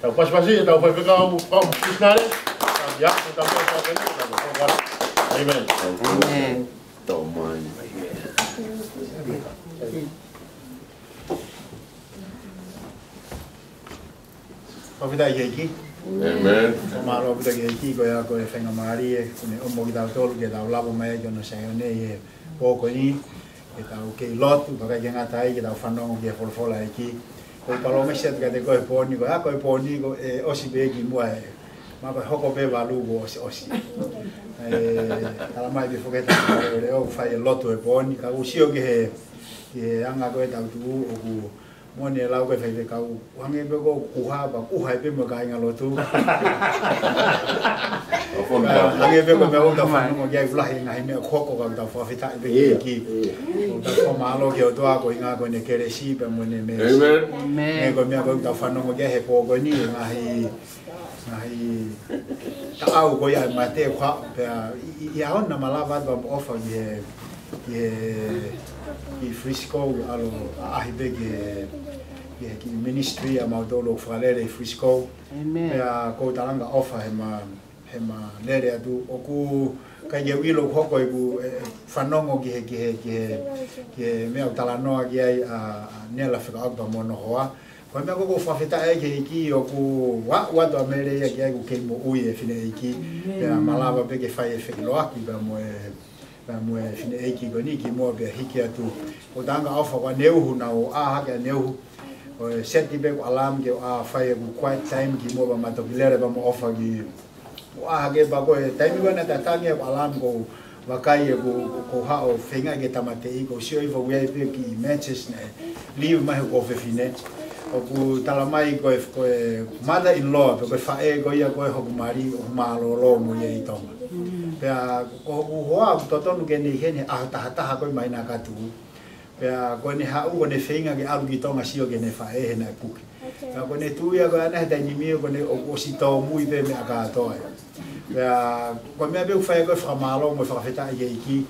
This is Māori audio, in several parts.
Tau pasi, tau pai pekau, pau kisnare. Ya, tau pasi, tau. Amen. Amen. Tau mai. Pavita iki. Amen. Maro pavita iki ko ya ko e whenga maari e kune omo ki tau tolu ke tau labo mai ki ona sayone e pōko ni ke tau kei lotu paka ki ngatai ke tau whanongo ki e wholofola iki ko palo me set ka te koe pōni ko koe pōni ko e osi pe ki mua e ma koe hoko pe walu ko osi tala mai pe whoketa ko reo whai e lotu e pōni ka usio ki he anga koe tau tuu o ku Mone lau ke fai kau wange be ko kuha ba kuha pe mo kai ngalo tu. Wange be ko me o ta fa no ya fla hinga hime ko ko ka ta fa fita be ki. O ta fa malo ke o to a ko inga ko ne kere si pe mo ne me. Amen. Me ko me ko ta fa no ya he po ko ni nga hi ta au ko ya mate kwa pe ya on na malava ba ofa ye i Frisco alo ahibe ki ministry a mautolo fralere i Frisco. Amen. Pea ko talanga ofa hema lere atu oku kai ye wilo hoko ibu whanongo ki mea talanoa ki ai a nela whika auta mono hoa. Ko mea koko whawhita e ke iki oku watu a mere ia ki ai ku kei mo ui e whine iki. Pea malava pe ke whai e whikiloaki pa mo e fine eki ko ni ki mo be hiki atu o tanga ofa wa neuhu na o a ha neuhu o seti be ko alam ke a fai ku quiet time ki mo ba mato bilere ba mo ofa ki o a ge ba ko time ko na tatangi ko alam ko wa kai ko ha o fenga ke tamate i ko sio i vo we pe ki matches ne live mai ko fe fine o ku talamai ko mother in law ko fa e ko ia ko ho mari o malo lo mo ye i tonga pea ko hoa totonu ke ni hene a tahataha ko mai na katu pea ko ni ha u ne feinga ke alu ki tonga sio ke ne fa e na kuki pea ko ne tuia ko ana ta ni mi ko ne o sito mui be me aka to pea ko me be fa ko fra malo mo fa feta ye iki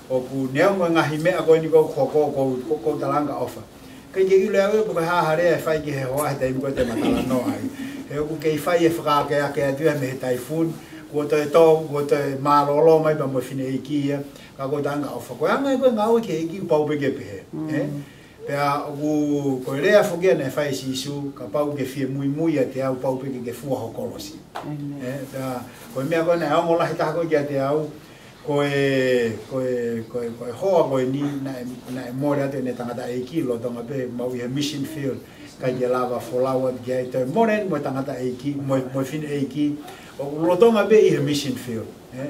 o ku ne ngo ngahi me ko ni ko ko talanga ofa ke ke ile ko ha hare fa ki he hoa ta mi ko te matala no ai e ku ke fa ye fra ke tu me typhoon ko te malolo mai pa mo fine iki ka ko tanga o fo ko anga ko ngau ke iki pa u ke pe pea ko rea fo ke ne fai sisu ka pa u ke fie mui te au pa u ke fu ho kolosi pea ko me ko na o la hita ko ke te au ko ho ko ni na mo ra te ne tanga ta iki lo tanga pe mau i mission field ka ye lava folawa ge te moren mo tanga ta iki mo fine iki o rotonga be i mission field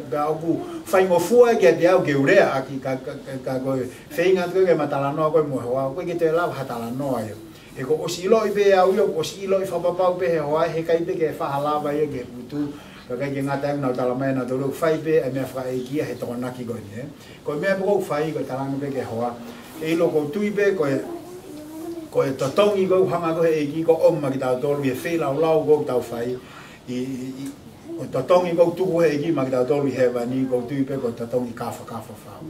ba o fai mo fua ke te au ke urea aki ka ko feinga ko ke matalano ko mo hoa ko ke te lava hatalano ai e ko o silo i be au yo o silo i fa papa be hoa he kai be ke fa halava ye ke putu ka ke ngata na talamai na to fai be e me fa e ki he to na ki go ni ko me bo fai ko talanga be ke hoa e lo ko tui be ko e totongi go hanga ko e ki ko omma ki ta to lu e fe la lau go ta fai o tatongi ko tuku he ki magda tolu he vani ko tu pe ko tatongi ka fa fa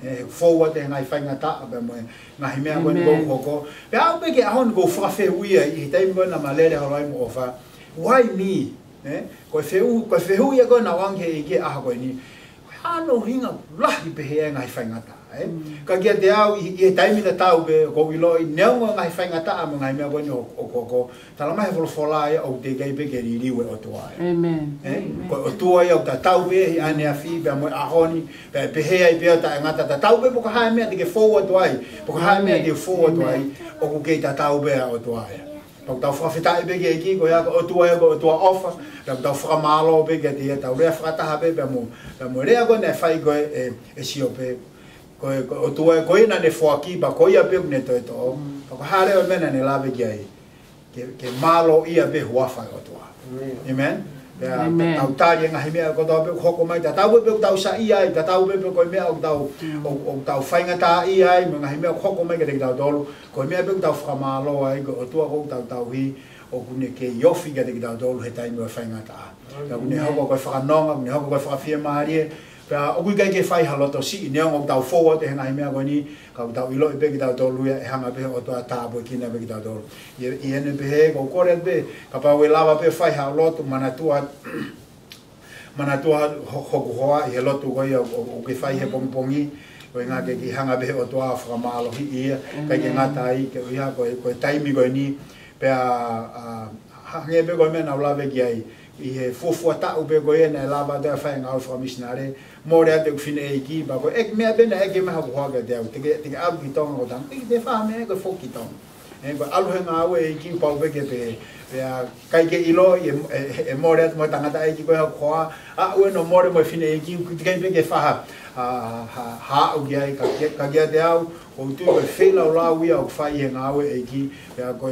e forward e ngai fainga ta be mo ngai me ko ni ko ko pe au be ke ahon go fa fe wi e tai mo na malere ho lai mo fa why me ko fe hu ye ko na wang he ki a ko ni ano hinga lahi pe he ngai fainga ta ka ke te au i tai mi ta u be ko wi loi ne mo ngai fainga ta mo ngai me ko ni ko tala mai vol fola e o te gai be ke ri we o to ai Amen. ko o to ai o ta tau be ane a fi be mo a honi pe he ai be ta ngata ta tau be ko ha me te ke forward ai ko ha me te forward ai o ko ke ta tau be o to ai ko ta fa fita be ke ki ko ya o to ai ko to offer ta fra malo be ke te ta re fra ta be mo re go ne fai go e si o pe ko tu ko ina ne fo aki ba ko ia pe ne to ko hare o mena ne lave ki ai ke malo ia be huafa o to amen ya tau tari nga hime ko to be ko mai ta tau be tau sa ia ta tau be ko me o tau fainga ta ia nga hime ko mai ke tau dolu ko me be tau fra malo ai ko to ko tau hi o kune ke yofi ke tau dolu he tai me fainga ta ka kune ho ko fra nonga ne ho ko fra fie mari Pea o kui kai ke fai haloto si ne ngok tau forward e ngai mea goni ka tau ilo be ki tau tolu e hanga be o to ata bo kina be ki tau tolu i ene be ko kore be ka pa we lava be fai haloto manatua hoku hoa i he lotu ko ia o ke fai he pongpongi ko nga ke ki hanga be o to afra malo hi ia ka ke ngata ai ke ia ko taimi ko ni pe hange be ko me na lava ki ai i he fofota o be ko ena lava da fai nga fra missionare mo re te fine e ki ba ko ek me be na ek me ha ko ga de te ab ki tong o tang te fa me ko fo ki tong e ko alu nga we ki pa be ke pe ya kai ke ilo e mo re mo tanga ta e ki ko ha a we no mo re mo fine e ki te be ke fa ha o gi ai ka ge de au o tu be fe la la wi au fa ye nga we e ki ya ko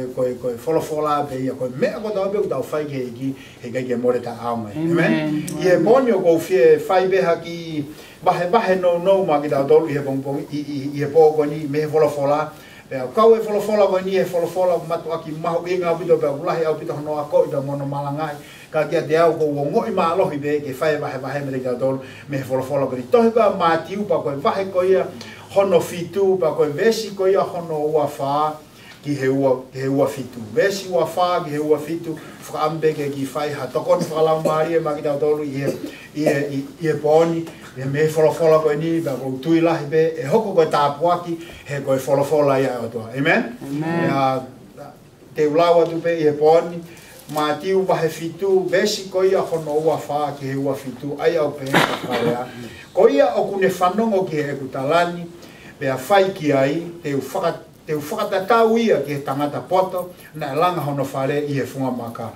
fola be ya ko me ko da be da fa ge e ki he ke mo re ta au mai amen ye monyo ko fie fa be ha ki bahe no ma ki da do he pong i po ko ni me fola ya kau e fola ko ni e fola matu aki mahu inga bido be ulahi au pito no ako i da mono malangai ka kia te au ko ngo i ma lohi be ke fai bahe me ka do me fola ko ni tohi ka matiu pa ko vahe ko ia hono fitu pa ko vesi ko ia hono ua fa ki he ua fitu vesi ua fa ki he ua fitu fra ambe ke ki fai ha tokon fra la mari ma ki da do i poni e me fola ko ni ba ko tui la be e hoko ko tapuaki he ko fola ia o to amen ya te ulawa tu pe e poni matiu ba he fitu vesi ko ia hono ua fa ki he ua fitu ai au pe ka ko ia o kune fanongo ki he kutalani be a fai ki ai te ufaka tau ia ki tangata poto na langa hono fare i he funga maka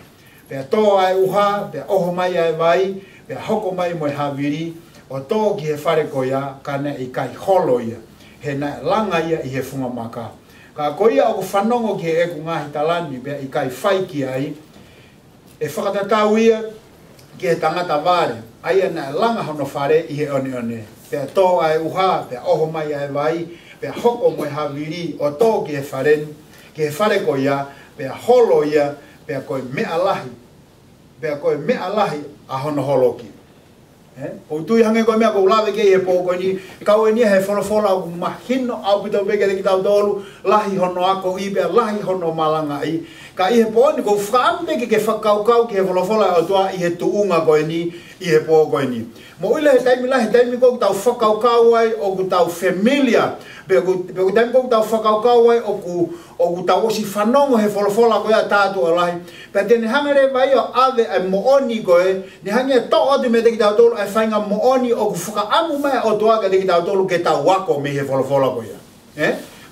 pe to ai uha pe oho mai ai vai pe hoko mai mo haviri o to ki he fare ko ia kana i kai holo ia he na langa ia i he funga maka ka ko ia o fanongo ki e ku ngahi talani be i kai fai ki ai e whakatau ia ki he tangata vare ai na langa hono fare i he one pe to ai uha pe oho mai ai vai pe hoko mo haviri o to ki he fare ko ia pe holo ia pe ko me alahi a hono holoki o tu hange ko me ko lave ke e po ko ni ka o ni he fola o mahino au bito be ke ki tau dolu lahi hono ako i be lahi hono malanga i ka i he po ni ko frambe ke fakau ke fola o to i he tuunga ko ni i he po ko ni mo ile he taimi ko tau fakau ai o ku tau familia be ko taimi ko tau fakau ai o ku tau si fanongo he fola ko ya tatu alahi pe te ni hangere vai o ave ai mo oni ko ni hange to o de me te tau dolu ai fainga mo oni o ku fuka amu mai o to aga te tau dolu ke tau wako me he fola ko ya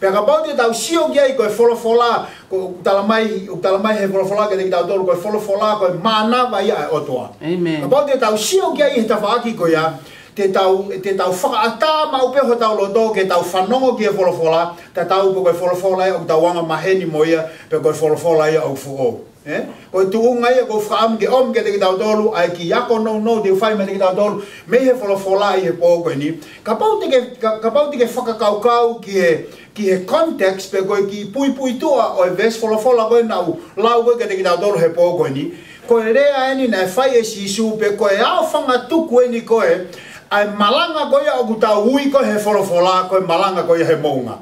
pe ka pau te tau sio ki ko fola ko talamai he fola ke te tau dolu ko fola ko mana vai ai o to amen ka pau te tau sio ki he tafaki ko ya te tau whakaata mau peho tau loto ke tau whanongo ki e fola te tau po koe fola o tau wanga maheni mo ia pe koe fola ia au fuo koe tuunga ia koe whakaam ke om ke te ki tau tolu ai ki yako no te whai me te ki tau tolu me he fola i he po koe ni ka pau te ke whakakaukau ki he context pe koe ki pui tua o e ves fola koe nau lau koe ke te ki tau tolu he po koe ni koe rea eni na whai e sisu pe koe au whanga tuku eni koe ai malanga ko ia o kutau hui ko he fola ko malanga ko ia he mounga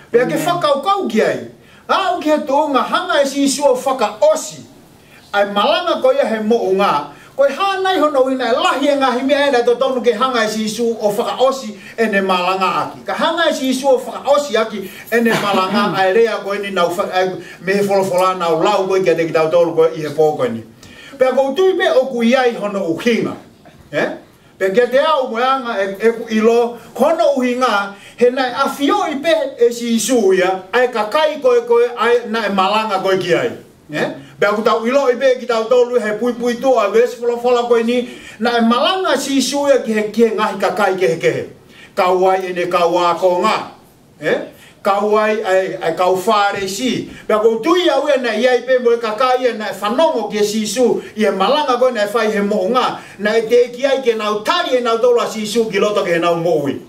pe ke whakau ki ai au ki he tounga hanga e si suo whaka osi ai malanga ko ia he mounga ko hanai hono ina lahi e ngahi mea ena to tonu ke hanga e si su o whaka osi ene malanga aki ka hanga e si su o whaka osi aki ene malanga ai rea ko eni nau me he fola nau lau ko i kia te ki tau tolu ko i he pōko ni pe ko tui pe o ku iai hono uhinga pe ke te au moanga e ku ilo kono uhinga he nai afio i pe e si isuia ai kakai koe ai na e malanga koe ki ai pe aku tau ilo i pe ki tau tolu he pui tu a ves fola koe ni na e malanga si isuia ki he ngahi kakai kehe kauai ene kaua ko nga kauai ai kau fare si pe aku tui au e na iai pe mo kakai na fanongo ki si isu i he malanga koe na e fai he moonga na e te ki ai ke nau tari e nau tolu a si isu ki loto ke nau moui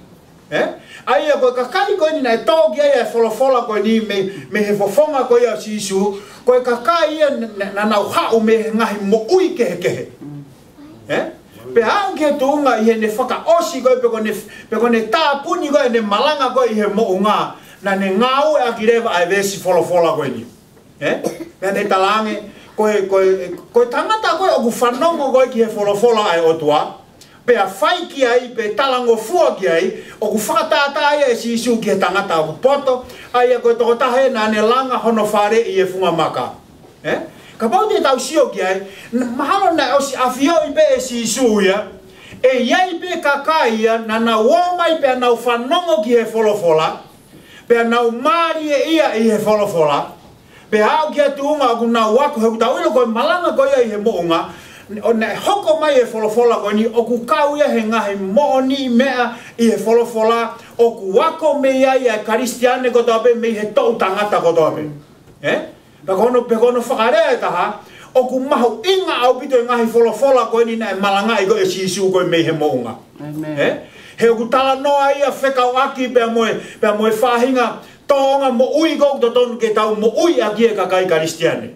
ai e koe kakai koe ni na e tau ki ai e fola koe ni me he fofonga koe a si isu koe kakai e na nau hau me ngahi moui kehe Pe au ke tunga I ne whaka osi koe pe kone tā puni koe ne malanga koe I he mounga na ne ngau e aki rewa ai vesi wholofola koe ni. Pea ne talange koe tangata koe oku whanongo koe ki he wholofola ai otua. Pea whai ki ai, pe talango fua ki ai, oku whakatata ai e si isu ki he tangata oku poto, ai koe toko tahe na ne langa hono whare I e funga maka. Ka pau te tau sio ki ai, mahalo na osi awhio I pe e si isu ia, e iai pe kakai ia, na nau omai pe nau whanongo ki he wholofola, pe nau mari e ia I he wholofola, pe hao ki atu unga aku nau wako, he kutau ilo koe malanga koe ia I he mounga, o ne hoko mai e wholofola koe ni, oku kau ia he ngahi mooni mea I he wholofola, oku wako me ia I karistiane kotoa pe, me he tau tangata kotoa pe. Pe kono whakarea e taha, oku mahu inga au pito I ngahi wholofola koe ni na e malanga I koe e sisu koe me he mounga. He oku tala noa ia whekau aki pe moe whahinga, tonga mo ui kou to tonu ke tau mo ui aki e kakai karistiane.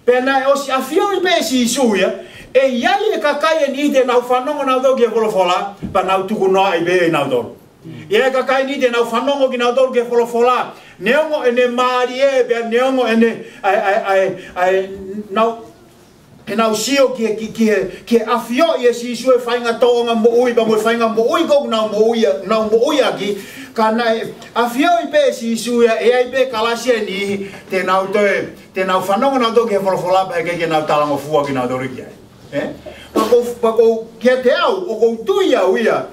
Pe na e osi awhio I pe e sisu ia, e iai e kakai e ni te nau whanongo nau tau ki e wholofola, pa nau tuku noa I be e nau tolu. Ia e kakai ni te nau whanongo ki nau tolu ki e wholofola, neongo e ne maari e, pia neongo e ne, nau sio ki e awhio I e sisu e whainga tonga mo ui, pa mo whainga mo ui kou nau mo ui aki, ka nai awhio I pe e sisu ia, e ai pe kalasia ni, te nau whanongo nau tolu ki e wholofola, pa e ke nau talango fua ki nau tolu ki ai. Pako kia te au, o kou tui au ia,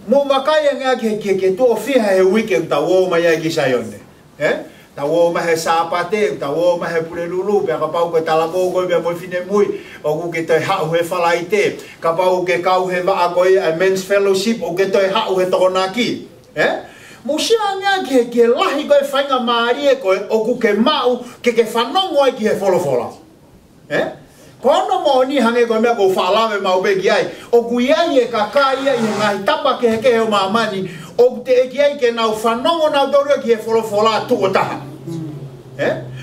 mo makai ngā ke tō whiha he wike ta wō mai ai ki saione. Ta wō mai he sāpate, ta wō mai he pure lulu, pia ka pau ke talako koe pia moi fine mui, o ku ke toi hau he whalai te, ka pau ke kau he waa koe a men's fellowship, o ke toi hau he tokonaki. Mo sia ngā ke lahi koe whainga maari e koe, o ku ke mau, ke whanongo ai ki he wholofola. Kono mo ni hange ko mea ko whalawe mau beki ai. O ku iai e kakai ai ngai tapa ke heke o mamani. O ku te eki ai ke nau whanongo nau toru ki he wholofola tuko taha.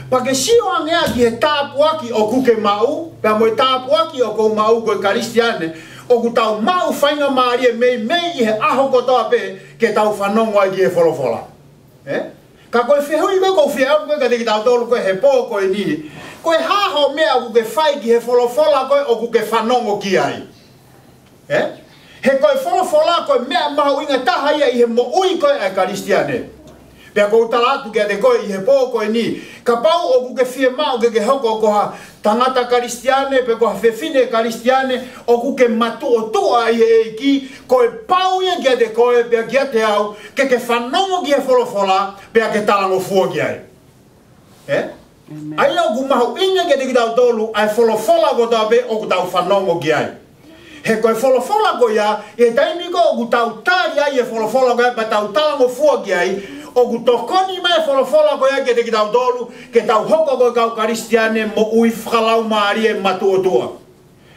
Pa ke sio angea ki he tāpuaki o ku ke mau. Pea mo e tāpuaki o kou mau koe karistiane. O ku tau mau whainga maari e mei I he aho kotoa pe ke tau whanongo ai ki he wholofola. Ka koe whehui koe kou whiau koe ka teki tau tolu koe he pō koe ni. Koe haho mea ku ke whai ki he wholofola koe o ku ke whanongo ki ai. He koe wholofola koe mea mahu inga taha ia I he mo ui koe ai karistiane. Pea kou talatu kia te koe I he pō koe ni. Ka pau o ku ke whie mau ke hoko koha tangata karistiane, pe koha whewhine karistiane, o ku ke matu o tua I he eiki, koe pau ia kia te koe, pea kia te au, ke whanongo ki he wholofola, pea ke talango fua ki ai. Ai au ku mahu inga ke te ki tau tolu, ai wholofola ko tau pe o ku tau whanongo ki ai. He koe wholofola ko ia, e taimi ko o ku tau tari ai e wholofola ko ia, pa tau talango fua ki ai, o ku tokoni mai wholofola ko ia ke te ki tau tolu, ke tau hoko ko kau karistiane mo ui whakalau maari e matu o tua.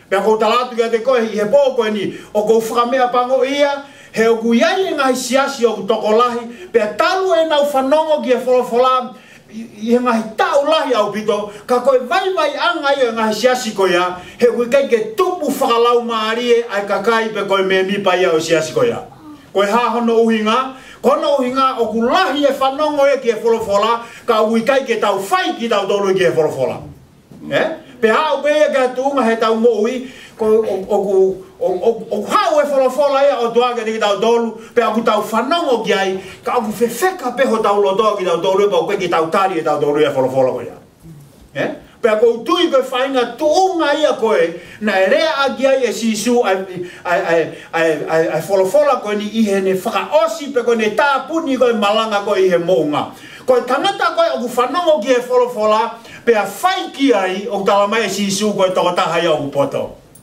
Pea kou talatu kia te koe I he pō koe ni, o kou whakamea pango ia, he o ku iai e ngahi siasi o ku tokolahi, pea talu e nau whanongo ki e wholofola, I he ngahi tau lahi au pito, ka koe vai anga I ngahi siasi ko ia, he koe kai ke tupu whakalau maari e ai kakai pe koe me mipa ia o siasi ko ia. Koe hahono uhinga, kono uhinga o ku lahi e whanongo e ki e wholofola, ka ui kai ke tau whai ki tau tolu ki e wholofola. Pe hao pe ia ka tuunga he tau mo ui, o hao e wholofola ia o tuaga te ki tau tolu, pe aku tau whanongo ki ai, ka aku whewheka peho tau lotoa ki tau tolu, pa koe ki tau tari e tau tolu ia wholofola ko ia. Pe aku tui koe whainga tuunga ia koe, na e rea aki ai e sisu ai wholofola koe ni I he ne whakaosi, pe koe ne tāpuni koe malanga koe I he mounga. Koe tangata koe o ku whanongo ki he wholofola, pe a whai ki ai o talamai e sisu koe tokataha ia o ku poto.